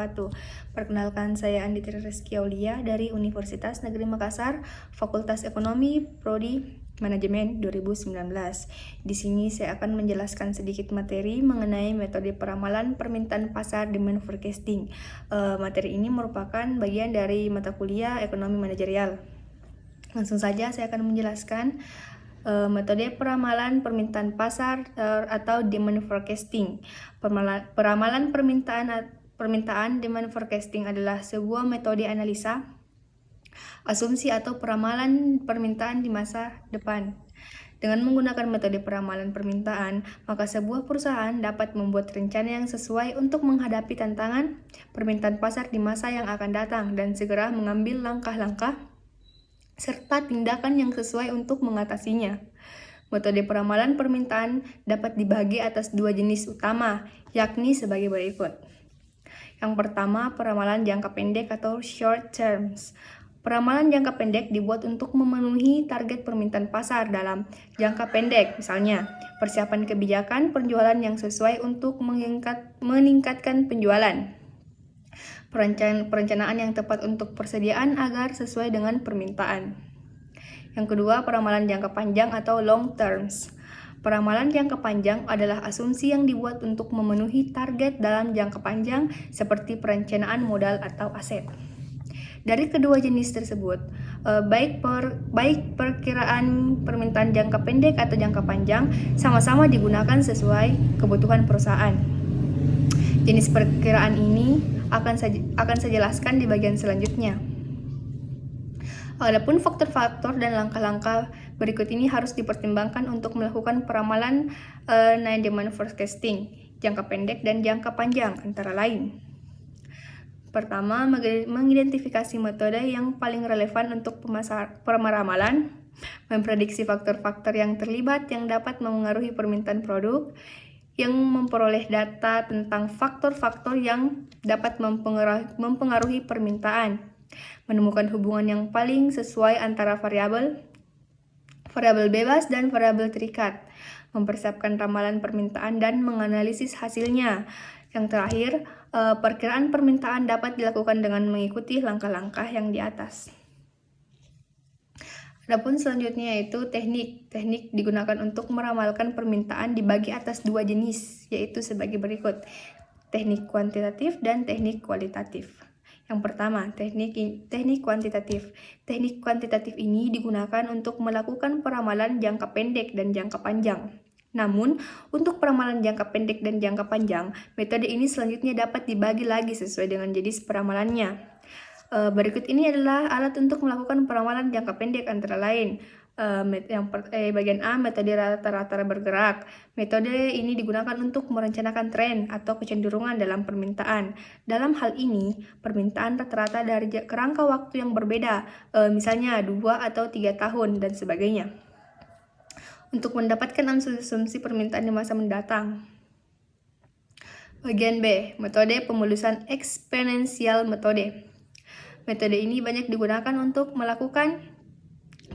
wabarakatuh. Perkenalkan, saya Anditi Reski Aulia dari Universitas Negeri Makassar, Fakultas Ekonomi, Prodi Manajemen 2019. Di sini saya akan menjelaskan sedikit materi mengenai metode peramalan permintaan pasar demand forecasting. Materi ini merupakan bagian dari mata kuliah Ekonomi Manajerial. Langsung saja saya akan menjelaskan metode peramalan permintaan pasar atau demand forecasting. Peramalan permintaan demand forecasting adalah sebuah metode analisa, asumsi atau peramalan permintaan di masa depan. Dengan menggunakan metode peramalan permintaan, maka sebuah perusahaan dapat membuat rencana yang sesuai untuk menghadapi tantangan permintaan pasar di masa yang akan datang dan segera mengambil langkah-langkah serta tindakan yang sesuai untuk mengatasinya. Metode peramalan permintaan dapat dibagi atas dua jenis utama, yakni sebagai berikut. Yang pertama, peramalan jangka pendek atau short terms. Peramalan jangka pendek dibuat untuk memenuhi target permintaan pasar dalam jangka pendek, misalnya persiapan kebijakan penjualan yang sesuai untuk meningkatkan penjualan. Perencanaan yang tepat untuk persediaan agar sesuai dengan permintaan. Yang kedua, peramalan jangka panjang atau long terms. Peramalan jangka panjang adalah asumsi yang dibuat untuk memenuhi target dalam jangka panjang seperti perencanaan modal atau aset. Dari kedua jenis tersebut, baik perkiraan permintaan jangka pendek atau jangka panjang sama-sama digunakan sesuai kebutuhan perusahaan. Jenis perkiraan ini akan saya jelaskan di bagian selanjutnya. Adapun faktor-faktor dan langkah-langkah berikut ini harus dipertimbangkan untuk melakukan peramalan demand forecasting jangka pendek dan jangka panjang antara lain. Pertama, mengidentifikasi metode yang paling relevan untuk peramalan, memprediksi faktor-faktor yang terlibat yang dapat memengaruhi permintaan produk, yang memperoleh data tentang faktor-faktor yang dapat mempengaruhi permintaan, menemukan hubungan yang paling sesuai antara variabel bebas dan variabel terikat, mempersiapkan ramalan permintaan dan menganalisis hasilnya. Yang terakhir, perkiraan permintaan dapat dilakukan dengan mengikuti langkah-langkah yang di atas. Adapun selanjutnya yaitu teknik digunakan untuk meramalkan permintaan dibagi atas dua jenis, yaitu sebagai berikut: teknik kuantitatif dan teknik kualitatif. Yang pertama, teknik kuantitatif. Teknik kuantitatif ini digunakan untuk melakukan peramalan jangka pendek dan jangka panjang. Namun, untuk peramalan jangka pendek dan jangka panjang, metode ini selanjutnya dapat dibagi lagi sesuai dengan jenis peramalannya. Berikut ini adalah alat untuk melakukan peramalan jangka pendek antara lain. Bagian A, metode rata-rata bergerak. Metode ini digunakan untuk merencanakan tren atau kecenderungan dalam permintaan. Dalam hal ini, permintaan rata-rata dari kerangka waktu yang berbeda, misalnya 2 atau 3 tahun dan sebagainya, untuk mendapatkan asumsi permintaan di masa mendatang. Bagian B, metode pemulusan eksponensial metode. Metode ini banyak digunakan untuk melakukan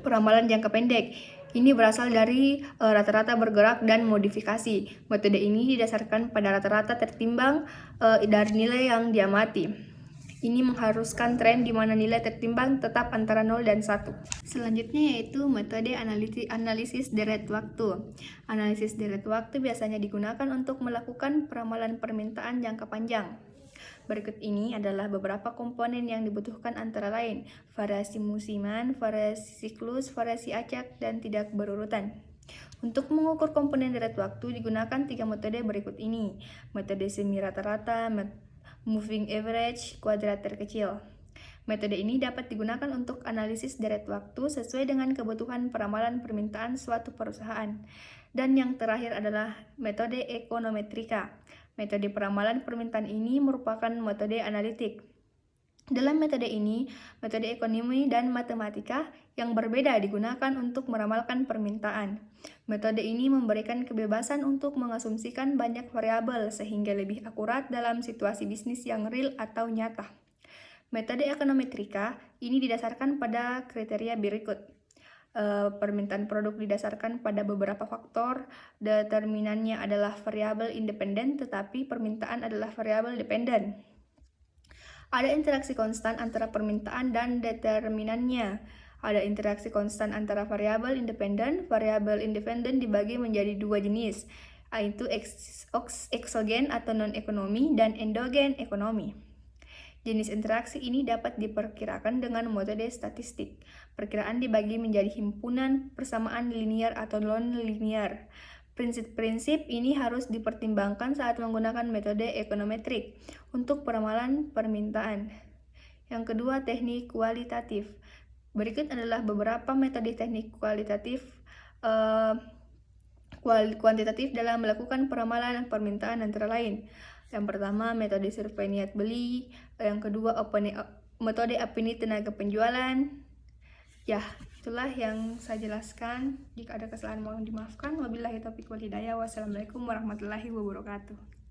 peramalan jangka pendek. Ini berasal dari rata-rata bergerak dan modifikasi. Metode ini didasarkan pada rata-rata tertimbang dari nilai yang diamati. Ini mengharuskan tren di mana nilai tertimbang tetap antara 0 dan 1. Selanjutnya yaitu metode analisis deret waktu. Analisis deret waktu biasanya digunakan untuk melakukan peramalan permintaan jangka panjang. Berikut ini adalah beberapa komponen yang dibutuhkan antara lain: variasi musiman, variasi siklus, variasi acak, dan tidak berurutan. Untuk mengukur komponen deret waktu digunakan 3 metode berikut ini: metode semi rata-rata, moving average, kuadrat terkecil. Metode ini dapat digunakan untuk analisis deret waktu sesuai dengan kebutuhan peramalan permintaan suatu perusahaan. Dan yang terakhir adalah metode ekonometrika. Metode peramalan permintaan ini merupakan metode analitik. Dalam metode ini, metode ekonomi dan matematika yang berbeda digunakan untuk meramalkan permintaan. Metode ini memberikan kebebasan untuk mengasumsikan banyak variabel sehingga lebih akurat dalam situasi bisnis yang real atau nyata. Metode ekonometrika ini didasarkan pada kriteria berikut. Permintaan produk didasarkan pada beberapa faktor, determinannya adalah variabel independen tetapi permintaan adalah variabel dependen. Ada interaksi konstan antara permintaan dan determinannya. Ada interaksi konstan antara variabel independen. Variabel independen dibagi menjadi dua jenis, yaitu eksogen atau non-ekonomi dan endogen ekonomi. Jenis interaksi ini dapat diperkirakan dengan metode statistik. Perkiraan dibagi menjadi himpunan persamaan linear atau non-linear. Prinsip-prinsip ini harus dipertimbangkan saat menggunakan metode ekonometrik untuk peramalan permintaan. Yang kedua, teknik kualitatif. Berikut adalah beberapa metode teknik kuantitatif dalam melakukan peramalan permintaan antara lain. Yang pertama, metode survei niat beli. Yang kedua, metode opini tenaga penjualan. Ya, itulah yang saya jelaskan. Jika ada kesalahan mohon dimaafkan. Wabillahi taufiq wal hidayah. Wassalamualaikum warahmatullahi wabarakatuh.